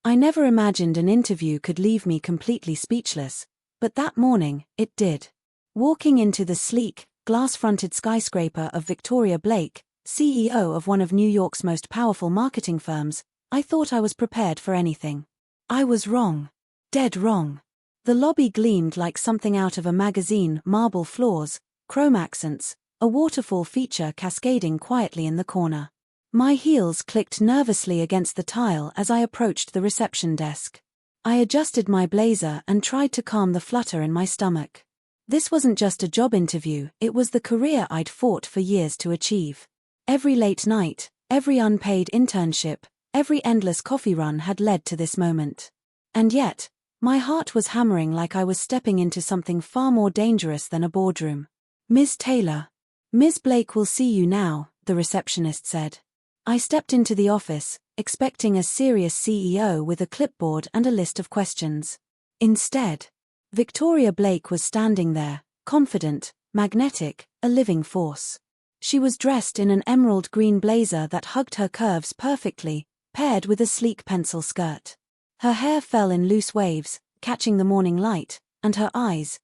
I never imagined an interview could leave me completely speechless, but that morning, it did. Walking into the sleek, glass-fronted skyscraper of Victoria Blake, CEO of one of New York's most powerful marketing firms, I thought I was prepared for anything. I was wrong. Dead wrong. The lobby gleamed like something out of a magazine: marble floors, chrome accents, a waterfall feature cascading quietly in the corner. My heels clicked nervously against the tile as I approached the reception desk. I adjusted my blazer and tried to calm the flutter in my stomach. This wasn't just a job interview, it was the career I'd fought for years to achieve. Every late night, every unpaid internship, every endless coffee run had led to this moment. And yet, my heart was hammering like I was stepping into something far more dangerous than a boardroom. "Ms. Taylor. Ms. Blake will see you now," the receptionist said. I stepped into the office, expecting a serious CEO with a clipboard and a list of questions. Instead, Victoria Blake was standing there, confident, magnetic, a living force. She was dressed in an emerald green blazer that hugged her curves perfectly, paired with a sleek pencil skirt. Her hair fell in loose waves, catching the morning light, and her eyes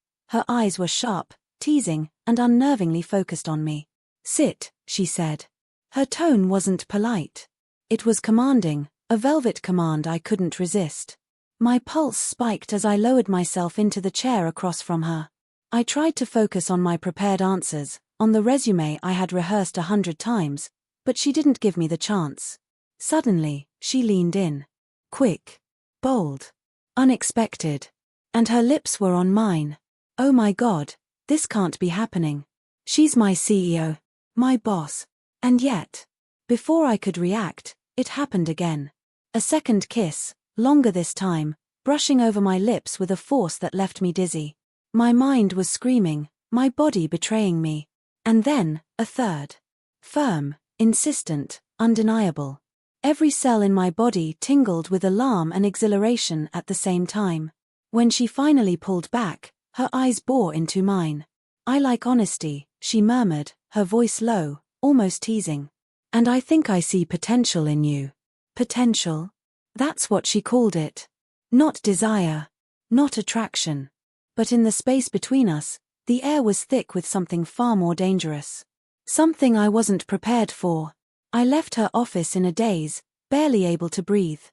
were sharp, teasing, and unnervingly focused on me. "Sit," she said. Her tone wasn't polite. It was commanding, a velvet command I couldn't resist. My pulse spiked as I lowered myself into the chair across from her. I tried to focus on my prepared answers, on the resume I had rehearsed 100 times, but she didn't give me the chance. Suddenly, she leaned in. Quick. Bold. Unexpected. And her lips were on mine. Oh my God, this can't be happening. She's my CEO. My boss. And yet, before I could react, it happened again. A second kiss, longer this time, brushing over my lips with a force that left me dizzy. My mind was screaming, my body betraying me. And then, a third. Firm, insistent, undeniable. Every cell in my body tingled with alarm and exhilaration at the same time. When she finally pulled back, her eyes bore into mine. "I like honesty," she murmured, her voice low, almost teasing. "And I think I see potential in you." Potential? That's what she called it. Not desire. Not attraction. But in the space between us, the air was thick with something far more dangerous. Something I wasn't prepared for. I left her office in a daze, barely able to breathe.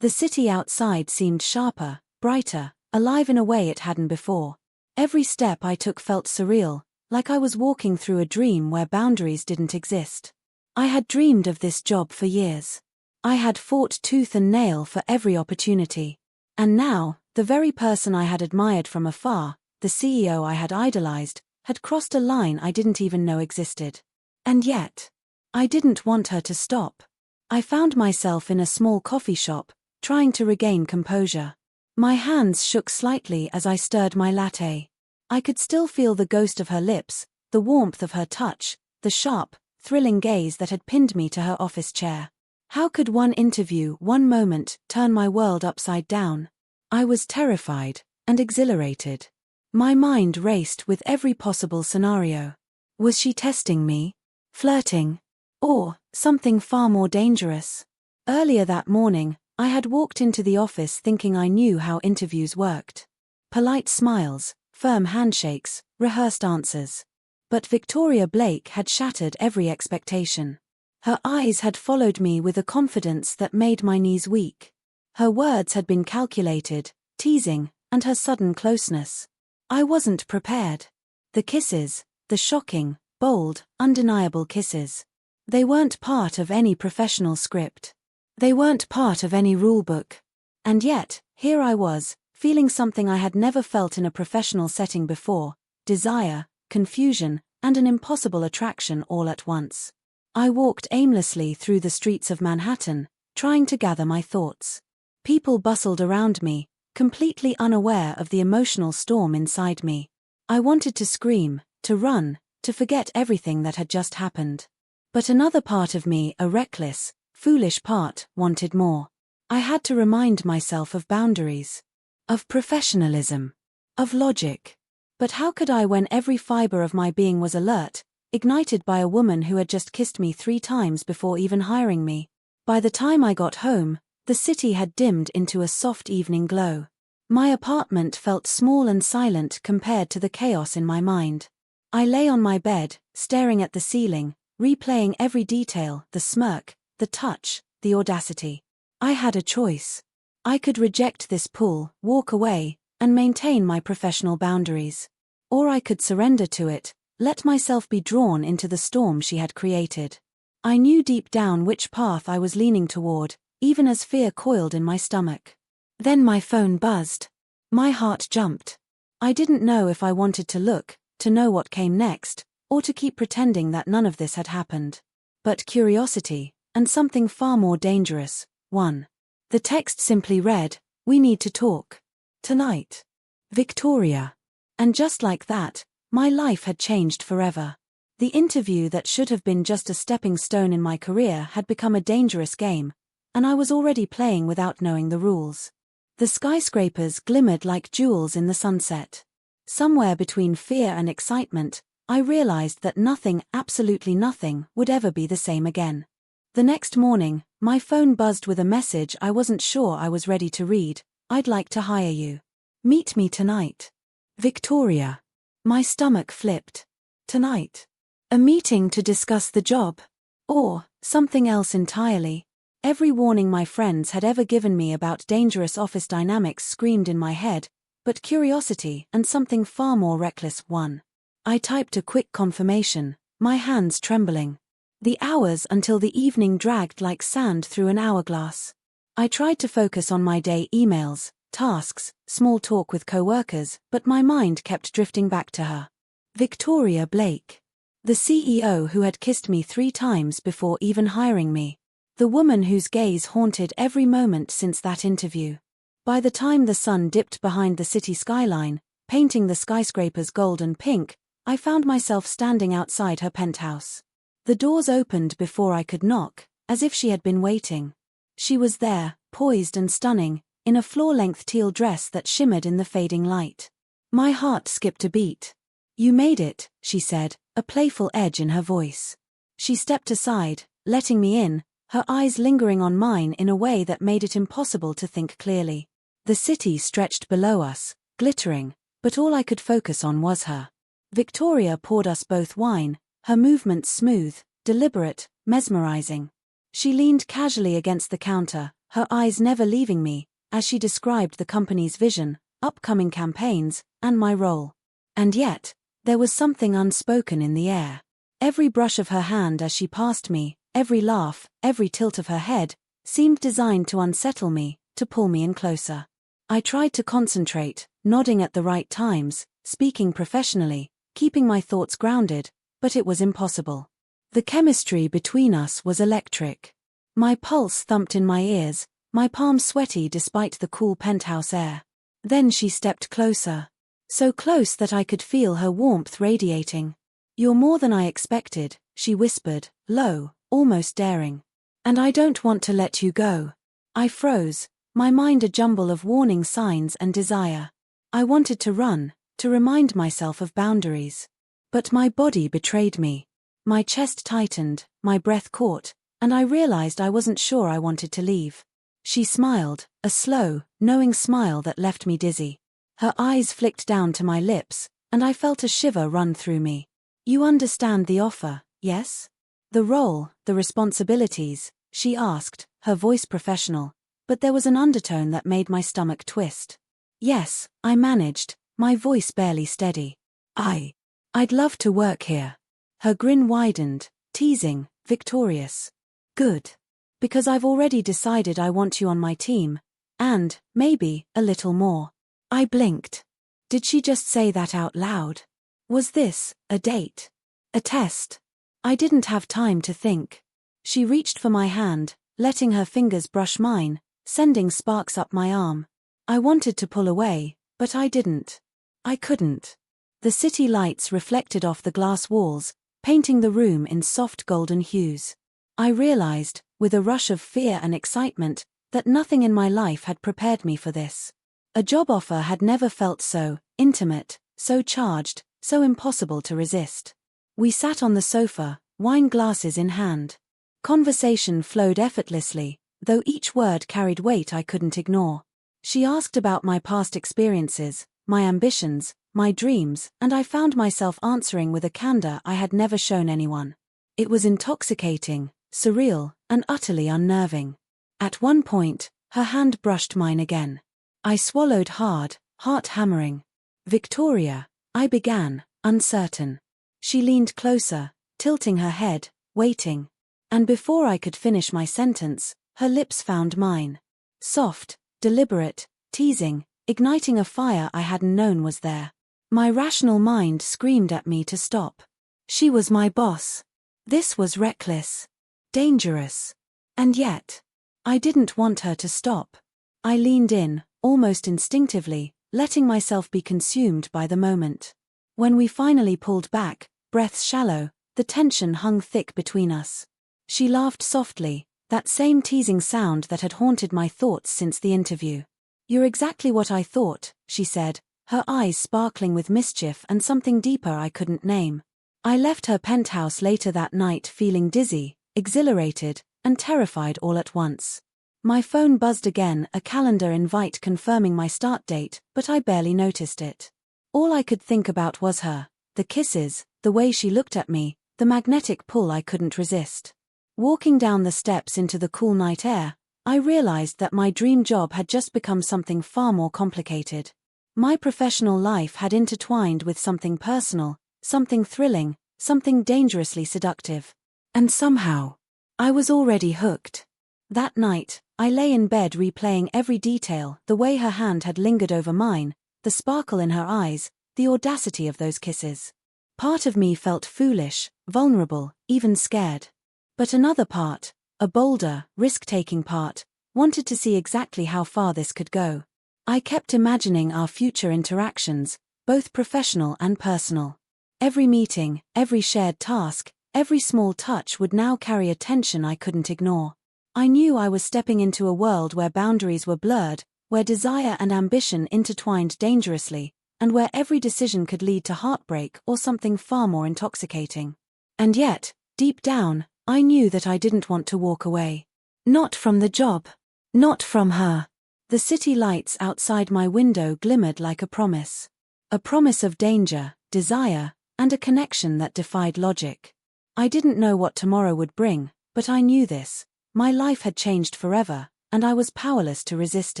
The city outside seemed sharper, brighter, alive in a way it hadn't before. Every step I took felt surreal, like I was walking through a dream where boundaries didn't exist. I had dreamed of this job for years. I had fought tooth and nail for every opportunity. And now, the very person I had admired from afar, the CEO I had idolized, had crossed a line I didn't even know existed. And yet, I didn't want her to stop. I found myself in a small coffee shop, trying to regain composure. My hands shook slightly as I stirred my latte. I could still feel the ghost of her lips, the warmth of her touch, the sharp, thrilling gaze that had pinned me to her office chair. How could one interview, one moment, turn my world upside down? I was terrified and exhilarated. My mind raced with every possible scenario. Was she testing me? Flirting? Or something far more dangerous? Earlier that morning, I had walked into the office thinking I knew how interviews worked. Polite smiles, firm handshakes, rehearsed answers. But Victoria Blake had shattered every expectation. Her eyes had followed me with a confidence that made my knees weak. Her words had been calculated, teasing, and her sudden closeness. I wasn't prepared. The kisses, the shocking, bold, undeniable kisses. They weren't part of any professional script. They weren't part of any rulebook. And yet, here I was, feeling something I had never felt in a professional setting before: desire, confusion, and an impossible attraction all at once. I walked aimlessly through the streets of Manhattan, trying to gather my thoughts. People bustled around me, completely unaware of the emotional storm inside me. I wanted to scream, to run, to forget everything that had just happened. But another part of me, a reckless, foolish part, wanted more. I had to remind myself of boundaries, of professionalism, of logic. But how could I when every fiber of my being was alert, ignited by a woman who had just kissed me 3 times before even hiring me? By the time I got home, The city had dimmed into a soft evening glow. My apartment felt small and silent compared to the chaos in my mind. I lay on my bed, staring at the ceiling, replaying every detail, the smirk, the touch, the audacity. I had a choice. I could reject this pull, walk away, and maintain my professional boundaries. Or I could surrender to it, let myself be drawn into the storm she had created. I knew deep down which path I was leaning toward, even as fear coiled in my stomach. Then my phone buzzed. My heart jumped. I didn't know if I wanted to look, to know what came next, or to keep pretending that none of this had happened. But curiosity, and something far more dangerous, won. The text simply read, "We need to talk. Tonight. Victoria." And just like that, my life had changed forever. The interview that should have been just a stepping stone in my career had become a dangerous game, and I was already playing without knowing the rules. The skyscrapers glimmered like jewels in the sunset. Somewhere between fear and excitement, I realized that nothing, absolutely nothing, would ever be the same again. The next morning, my phone buzzed with a message I wasn't sure I was ready to read. "I'd like to hire you. Meet me tonight. Victoria." My stomach flipped. Tonight. A meeting to discuss the job? Or something else entirely? Every warning my friends had ever given me about dangerous office dynamics screamed in my head, but curiosity and something far more reckless won. I typed a quick confirmation, my hands trembling. The hours until the evening dragged like sand through an hourglass. I tried to focus on my day emails, tasks, small talk with coworkers, but my mind kept drifting back to her. Victoria Blake. The CEO who had kissed me 3 times before even hiring me. The woman whose gaze haunted every moment since that interview. By the time the sun dipped behind the city skyline, painting the skyscrapers gold and pink, I found myself standing outside her penthouse. The doors opened before I could knock, as if she had been waiting. She was there, poised and stunning, in a floor-length teal dress that shimmered in the fading light. My heart skipped a beat. "You made it," she said, a playful edge in her voice. She stepped aside, letting me in, her eyes lingering on mine in a way that made it impossible to think clearly. The city stretched below us, glittering, but all I could focus on was her. Victoria poured us both wine, her movements smooth, deliberate, mesmerizing. She leaned casually against the counter, her eyes never leaving me, as she described the company's vision, upcoming campaigns, and my role. And yet, there was something unspoken in the air. Every brush of her hand as she passed me, every laugh, every tilt of her head, seemed designed to unsettle me, to pull me in closer. I tried to concentrate, nodding at the right times, speaking professionally, keeping my thoughts grounded, but it was impossible. The chemistry between us was electric. My pulse thumped in my ears, my palms sweaty despite the cool penthouse air. Then she stepped closer. So close that I could feel her warmth radiating. "You're more than I expected," she whispered, low, almost daring. "And I don't want to let you go." I froze, my mind a jumble of warning signs and desire. I wanted to run, to remind myself of boundaries. But my body betrayed me. My chest tightened, my breath caught, and I realized I wasn't sure I wanted to leave. She smiled, a slow, knowing smile that left me dizzy. Her eyes flicked down to my lips, and I felt a shiver run through me. "You understand the offer, yes? The role, the responsibilities," she asked, her voice professional, but there was an undertone that made my stomach twist. "Yes," I managed, my voice barely steady. I'd love to work here." Her grin widened, teasing, victorious. "Good. Because I've already decided I want you on my team, and, maybe, a little more." I blinked. Did she just say that out loud? Was this a date? A test? I didn't have time to think. She reached for my hand, letting her fingers brush mine, sending sparks up my arm. I wanted to pull away, but I didn't. I couldn't. The city lights reflected off the glass walls, painting the room in soft golden hues. I realized, with a rush of fear and excitement, that nothing in my life had prepared me for this. A job offer had never felt so intimate, so charged, so impossible to resist. We sat on the sofa, wine glasses in hand. Conversation flowed effortlessly, though each word carried weight I couldn't ignore. She asked about my past experiences, my ambitions, my dreams, and I found myself answering with a candor I had never shown anyone. It was intoxicating, surreal, and utterly unnerving. At one point, her hand brushed mine again. I swallowed hard, heart hammering. "Victoria," I began, uncertain. She leaned closer, tilting her head, waiting. And before I could finish my sentence, her lips found mine. Soft, deliberate, teasing, igniting a fire I hadn't known was there. My rational mind screamed at me to stop. She was my boss. This was reckless. Dangerous. And yet, I didn't want her to stop. I leaned in, almost instinctively, letting myself be consumed by the moment. When we finally pulled back, breaths shallow, the tension hung thick between us. She laughed softly, that same teasing sound that had haunted my thoughts since the interview. "You're exactly what I thought," she said, her eyes sparkling with mischief and something deeper I couldn't name. I left her penthouse later that night feeling dizzy, exhilarated, and terrified all at once. My phone buzzed again, a calendar invite confirming my start date, but I barely noticed it. All I could think about was her, the kisses, the way she looked at me, the magnetic pull I couldn't resist. Walking down the steps into the cool night air, I realized that my dream job had just become something far more complicated. My professional life had intertwined with something personal, something thrilling, something dangerously seductive. And somehow, I was already hooked. That night, I lay in bed replaying every detail, the way her hand had lingered over mine, the sparkle in her eyes, the audacity of those kisses. Part of me felt foolish, vulnerable, even scared. But another part, a bolder, risk-taking part, wanted to see exactly how far this could go. I kept imagining our future interactions, both professional and personal. Every meeting, every shared task, every small touch would now carry a tension I couldn't ignore. I knew I was stepping into a world where boundaries were blurred, where desire and ambition intertwined dangerously, and where every decision could lead to heartbreak or something far more intoxicating. And yet, deep down, I knew that I didn't want to walk away. Not from the job. Not from her. The city lights outside my window glimmered like a promise. A promise of danger, desire, and a connection that defied logic. I didn't know what tomorrow would bring, but I knew this. My life had changed forever, and I was powerless to resist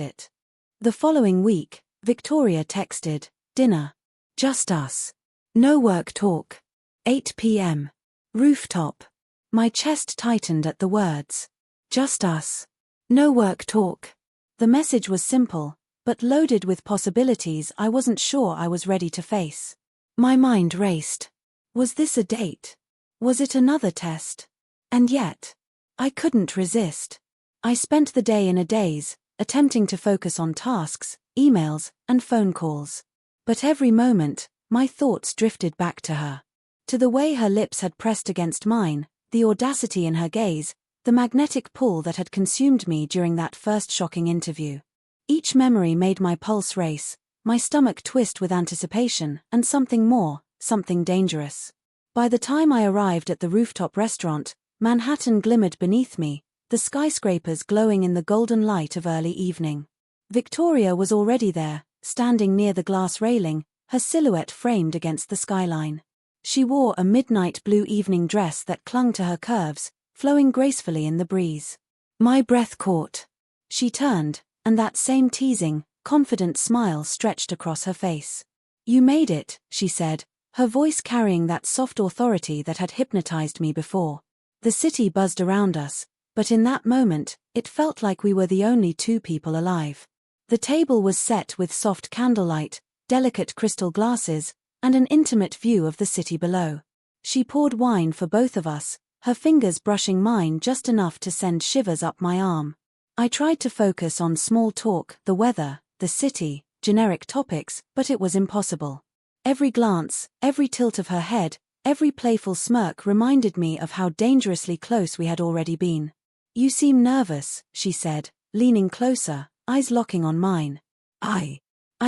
it. The following week, Victoria texted, "Dinner. Just us. No work talk. 8 p.m. Rooftop." My chest tightened at the words. Just us. No work talk. The message was simple, but loaded with possibilities I wasn't sure I was ready to face. My mind raced. Was this a date? Was it another test? And yet, I couldn't resist. I spent the day in a daze, attempting to focus on tasks, emails, and phone calls. But every moment, my thoughts drifted back to her. To the way her lips had pressed against mine, the audacity in her gaze, the magnetic pull that had consumed me during that first shocking interview. Each memory made my pulse race, my stomach twist with anticipation, and something more, something dangerous. By the time I arrived at the rooftop restaurant, Manhattan glimmered beneath me, the skyscrapers glowing in the golden light of early evening. Victoria was already there, standing near the glass railing, her silhouette framed against the skyline. She wore a midnight blue evening dress that clung to her curves, flowing gracefully in the breeze. My breath caught. She turned, and that same teasing, confident smile stretched across her face. "You made it," she said, her voice carrying that soft authority that had hypnotized me before. The city buzzed around us, but in that moment, it felt like we were the only two people alive. The table was set with soft candlelight, delicate crystal glasses, and an intimate view of the city below. She poured wine for both of us, her fingers brushing mine just enough to send shivers up my arm. I tried to focus on small talk, the weather, the city, generic topics, but it was impossible. Every glance, every tilt of her head, every playful smirk reminded me of how dangerously close we had already been. "You seem nervous," she said, leaning closer, eyes locking on mine. I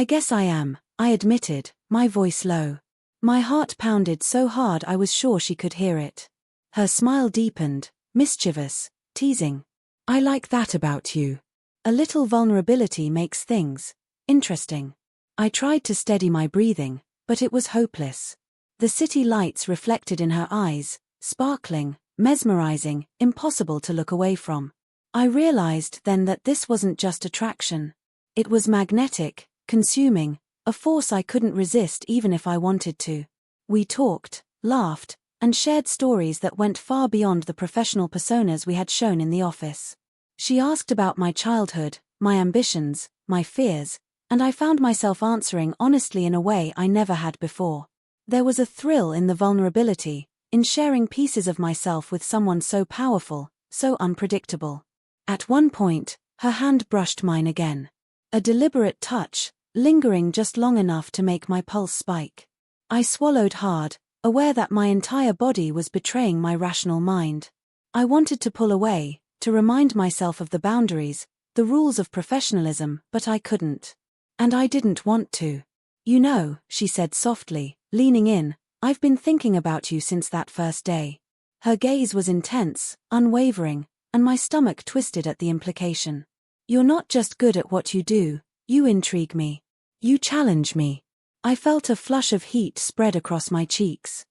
guess I am," I admitted, my voice low. My heart pounded so hard I was sure she could hear it. Her smile deepened, mischievous, teasing. I like that about you. A little vulnerability makes things interesting. I tried to steady my breathing, but it was hopeless. The city lights reflected in her eyes, sparkling, mesmerizing, impossible to look away from. I realized then that this wasn't just attraction. It was magnetic, consuming, a force I couldn't resist even if I wanted to. We talked, laughed, and shared stories that went far beyond the professional personas we had shown in the office. She asked about my childhood, my ambitions, my fears, and I found myself answering honestly in a way I never had before. There was a thrill in the vulnerability, in sharing pieces of myself with someone so powerful, so unpredictable. At one point, her hand brushed mine again. A deliberate touch, lingering just long enough to make my pulse spike. I swallowed hard, aware that my entire body was betraying my rational mind. I wanted to pull away, to remind myself of the boundaries, the rules of professionalism, but I couldn't. And I didn't want to. You know, she said softly, leaning in, I've been thinking about you since that first day. Her gaze was intense, unwavering, and my stomach twisted at the implication. You're not just good at what you do, you intrigue me. You challenge me. I felt a flush of heat spread across my cheeks.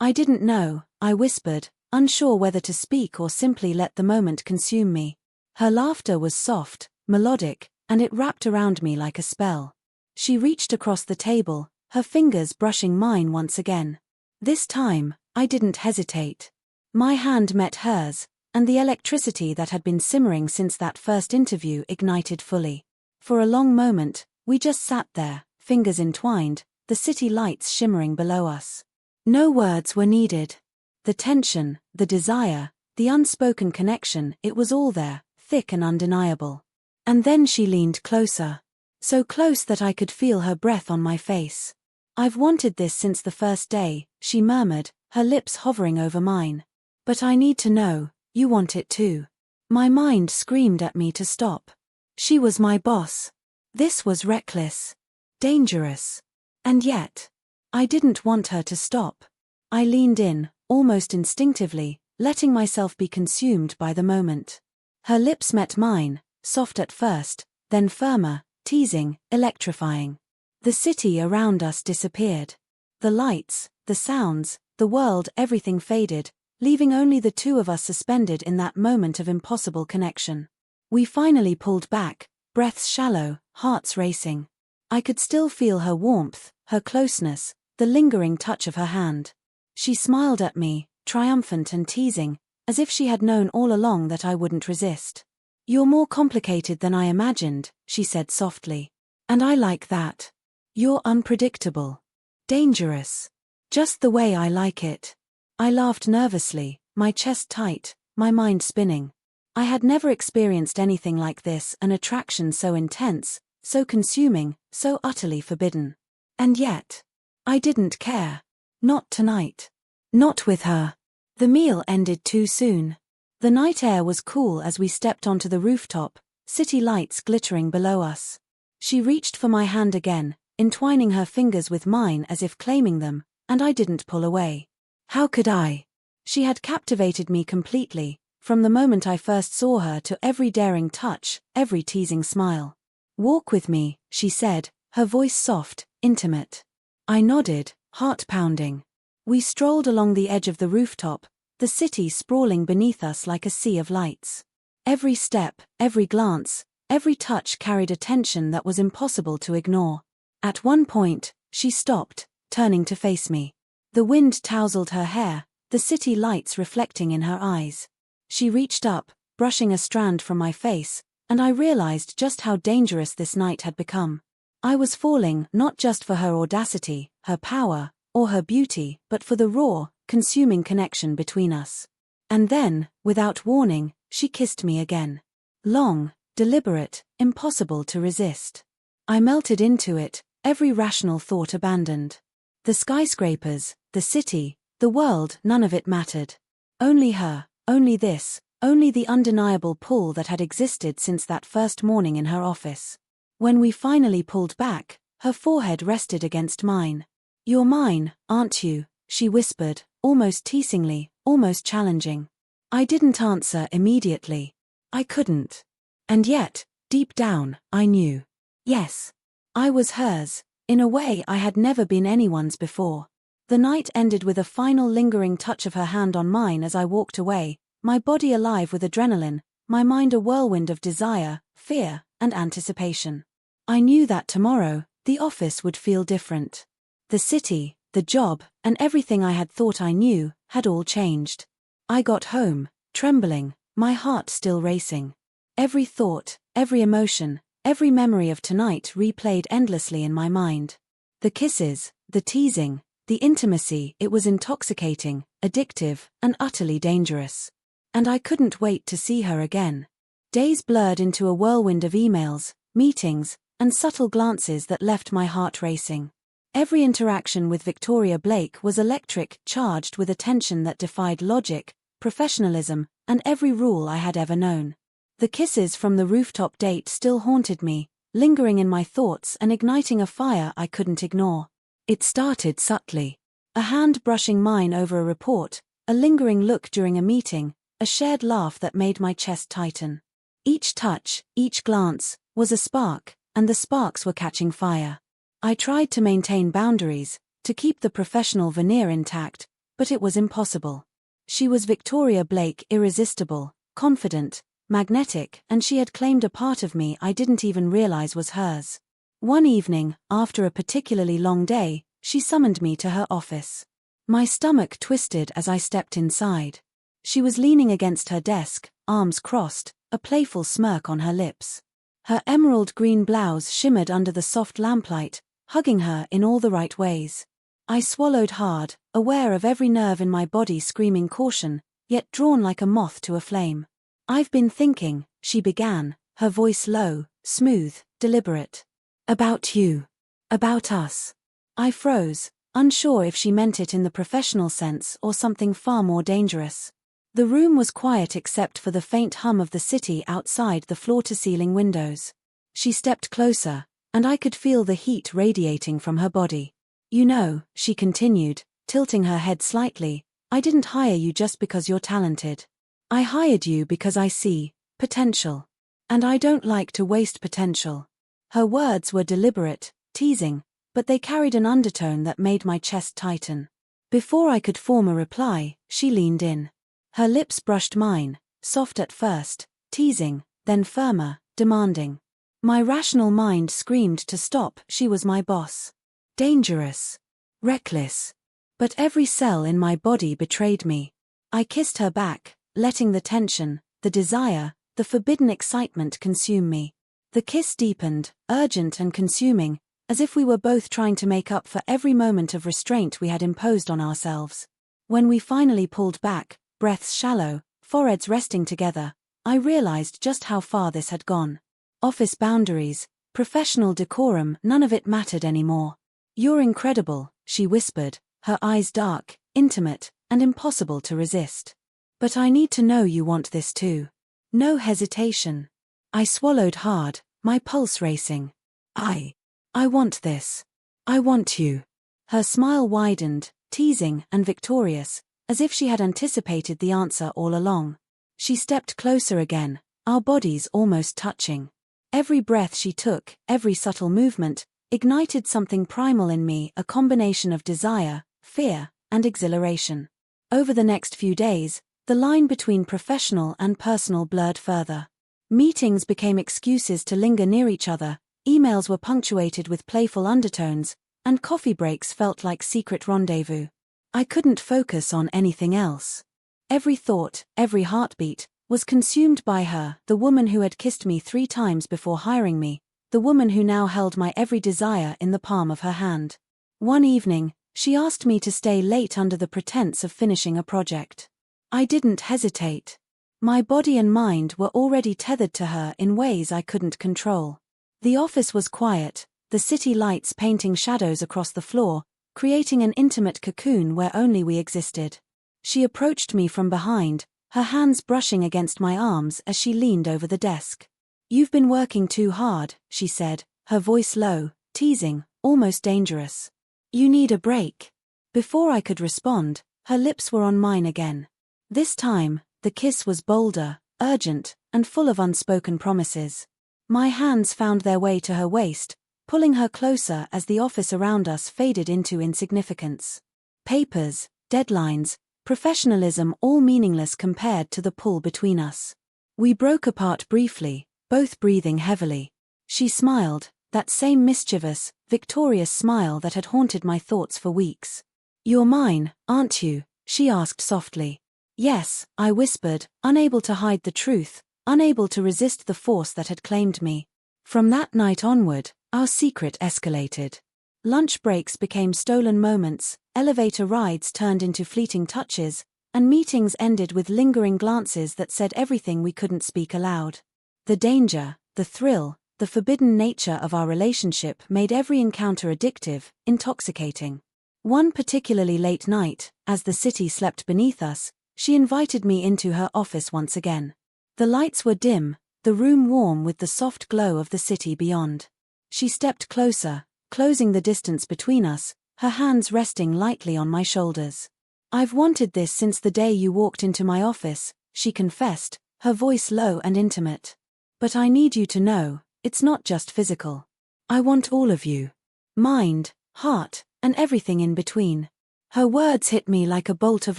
I didn't know, I whispered, unsure whether to speak or simply let the moment consume me. Her laughter was soft, melodic, and it wrapped around me like a spell. She reached across the table, her fingers brushing mine once again. This time, I didn't hesitate. My hand met hers, and the electricity that had been simmering since that first interview ignited fully. For a long moment, we just sat there, fingers entwined, the city lights shimmering below us. No words were needed. The tension, the desire, the unspoken connection, it was all there, thick and undeniable. And then she leaned closer. So close that I could feel her breath on my face. I've wanted this since the first day, she murmured, her lips hovering over mine. But I need to know, you want it too. My mind screamed at me to stop. She was my boss. This was reckless. Dangerous. And yet, I didn't want her to stop. I leaned in, almost instinctively, letting myself be consumed by the moment. Her lips met mine, soft at first, then firmer, teasing, electrifying. The city around us disappeared. The lights, the sounds, the world, everything faded, leaving only the two of us suspended in that moment of impossible connection. We finally pulled back, breaths shallow, hearts racing. I could still feel her warmth, her closeness, the lingering touch of her hand. She smiled at me, triumphant and teasing, as if she had known all along that I wouldn't resist. You're more complicated than I imagined, she said softly. And I like that. You're unpredictable. Dangerous. Just the way I like it. I laughed nervously, my chest tight, my mind spinning. I had never experienced anything like this, an attraction so intense, so consuming, so utterly forbidden. And yet, I didn't care. Not tonight. Not with her. The meal ended too soon. The night air was cool as we stepped onto the rooftop, city lights glittering below us. She reached for my hand again, entwining her fingers with mine as if claiming them, and I didn't pull away. How could I? She had captivated me completely, from the moment I first saw her to every daring touch, every teasing smile. Walk with me, she said, her voice soft, intimate. I nodded, heart pounding. We strolled along the edge of the rooftop, the city sprawling beneath us like a sea of lights. Every step, every glance, every touch carried a tension that was impossible to ignore. At one point, she stopped, turning to face me. The wind tousled her hair, the city lights reflecting in her eyes. She reached up, brushing a strand from my face, and I realized just how dangerous this night had become. I was falling not just for her audacity, her power, or her beauty, but for the raw, consuming connection between us. And then, without warning, she kissed me again. Long, deliberate, impossible to resist. I melted into it, every rational thought abandoned. The skyscrapers, the city, the world, none of it mattered. Only her, only this, only the undeniable pull that had existed since that first morning in her office. When we finally pulled back, her forehead rested against mine. You're mine, aren't you? She whispered, almost teasingly, almost challenging. I didn't answer immediately. I couldn't. And yet, deep down, I knew. Yes. I was hers, in a way I had never been anyone's before. The night ended with a final lingering touch of her hand on mine as I walked away, my body alive with adrenaline, my mind a whirlwind of desire, fear, and anticipation. I knew that tomorrow, the office would feel different. The city, the job, and everything I had thought I knew, had all changed. I got home, trembling, my heart still racing. Every thought, every emotion, every memory of tonight replayed endlessly in my mind. The kisses, the teasing, the intimacy, it was intoxicating, addictive, and utterly dangerous. And I couldn't wait to see her again. Days blurred into a whirlwind of emails, meetings, and subtle glances that left my heart racing. Every interaction with Victoria Blake was electric, charged with a tension that defied logic, professionalism, and every rule I had ever known. The kisses from the rooftop date still haunted me, lingering in my thoughts and igniting a fire I couldn't ignore. It started subtly. A hand brushing mine over a report, a lingering look during a meeting, a shared laugh that made my chest tighten. Each touch, each glance, was a spark, and the sparks were catching fire. I tried to maintain boundaries, to keep the professional veneer intact, but it was impossible. She was Victoria Blake, irresistible, confident, magnetic, and she had claimed a part of me I didn't even realize was hers. One evening, after a particularly long day, she summoned me to her office. My stomach twisted as I stepped inside. She was leaning against her desk, arms crossed, a playful smirk on her lips. Her emerald green blouse shimmered under the soft lamplight, hugging her in all the right ways. I swallowed hard, aware of every nerve in my body screaming caution, yet drawn like a moth to a flame. "I've been thinking," she began, her voice low, smooth, deliberate. "About you. About us." I froze, unsure if she meant it in the professional sense or something far more dangerous. The room was quiet except for the faint hum of the city outside the floor-to-ceiling windows. She stepped closer, and I could feel the heat radiating from her body. "You know," she continued, tilting her head slightly, "I didn't hire you just because you're talented. I hired you because I see potential. And I don't like to waste potential." Her words were deliberate, teasing, but they carried an undertone that made my chest tighten. Before I could form a reply, she leaned in. Her lips brushed mine, soft at first, teasing, then firmer, demanding. My rational mind screamed to stop. She was my boss. Dangerous. Reckless. But every cell in my body betrayed me. I kissed her back, letting the tension, the desire, the forbidden excitement consume me. The kiss deepened, urgent and consuming, as if we were both trying to make up for every moment of restraint we had imposed on ourselves. When we finally pulled back, breaths shallow, foreheads resting together, I realized just how far this had gone. Office boundaries, professional decorum, none of it mattered anymore. "You're incredible," she whispered, her eyes dark, intimate, and impossible to resist. "But I need to know you want this too." No hesitation. I swallowed hard, my pulse racing. I want this. I want you." Her smile widened, teasing and victorious, as if she had anticipated the answer all along. She stepped closer again, our bodies almost touching. Every breath she took, every subtle movement, ignited something primal in me, a combination of desire, fear, and exhilaration. Over the next few days, the line between professional and personal blurred further. Meetings became excuses to linger near each other, emails were punctuated with playful undertones, and coffee breaks felt like secret rendezvous. I couldn't focus on anything else. Every thought, every heartbeat, was consumed by her, the woman who had kissed me 3 times before hiring me, the woman who now held my every desire in the palm of her hand. One evening, she asked me to stay late under the pretense of finishing a project. I didn't hesitate. My body and mind were already tethered to her in ways I couldn't control. The office was quiet, the city lights painting shadows across the floor, creating an intimate cocoon where only we existed. She approached me from behind, her hands brushing against my arms as she leaned over the desk. "You've been working too hard," she said, her voice low, teasing, almost dangerous. "You need a break." Before I could respond, her lips were on mine again. This time, the kiss was bolder, urgent, and full of unspoken promises. My hands found their way to her waist, pulling her closer as the office around us faded into insignificance. Papers, deadlines, professionalism, all meaningless compared to the pull between us. We broke apart briefly, both breathing heavily. She smiled, that same mischievous, victorious smile that had haunted my thoughts for weeks. "You're mine, aren't you?" she asked softly. "Yes," I whispered, unable to hide the truth, unable to resist the force that had claimed me. From that night onward, our secret escalated. Lunch breaks became stolen moments, elevator rides turned into fleeting touches, and meetings ended with lingering glances that said everything we couldn't speak aloud. The danger, the thrill, the forbidden nature of our relationship made every encounter addictive, intoxicating. One particularly late night, as the city slept beneath us, she invited me into her office once again. The lights were dim, the room warm with the soft glow of the city beyond. She stepped closer, closing the distance between us, her hands resting lightly on my shoulders. "I've wanted this since the day you walked into my office," she confessed, her voice low and intimate. "But I need you to know, it's not just physical. I want all of you. Mind, heart, and everything in between." Her words hit me like a bolt of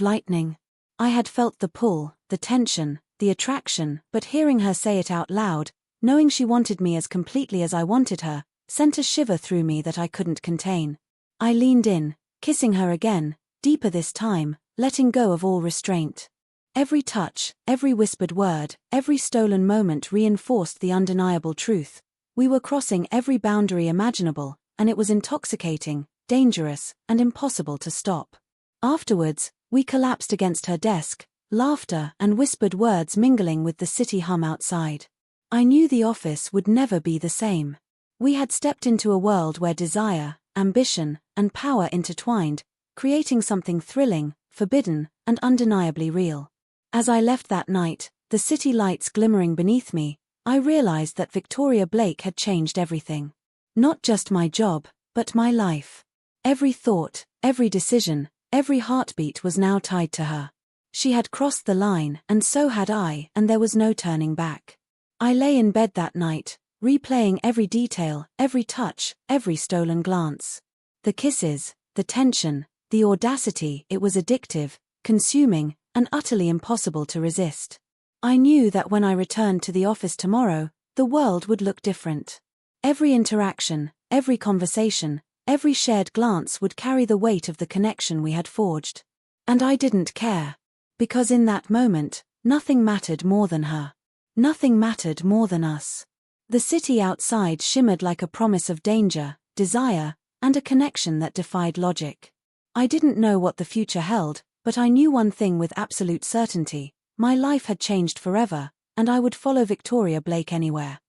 lightning. I had felt the pull, the tension, the attraction, but hearing her say it out loud, knowing she wanted me as completely as I wanted her, sent a shiver through me that I couldn't contain. I leaned in, kissing her again, deeper this time, letting go of all restraint. Every touch, every whispered word, every stolen moment reinforced the undeniable truth. We were crossing every boundary imaginable, and it was intoxicating, dangerous, and impossible to stop. Afterwards, we collapsed against her desk, laughter and whispered words mingling with the city hum outside. I knew the office would never be the same. We had stepped into a world where desire, ambition, and power intertwined, creating something thrilling, forbidden, and undeniably real. As I left that night, the city lights glimmering beneath me, I realized that Victoria Blake had changed everything. Not just my job, but my life. Every thought, every decision, every heartbeat was now tied to her. She had crossed the line, and so had I, and there was no turning back. I lay in bed that night, replaying every detail, every touch, every stolen glance. The kisses, the tension, the audacity. It was addictive, consuming, and utterly impossible to resist. I knew that when I returned to the office tomorrow, the world would look different. Every interaction, every conversation, every shared glance would carry the weight of the connection we had forged. And I didn't care. Because in that moment, nothing mattered more than her. Nothing mattered more than us. The city outside shimmered like a promise of danger, desire, and a connection that defied logic. I didn't know what the future held, but I knew one thing with absolute certainty: my life had changed forever, and I would follow Victoria Blake anywhere.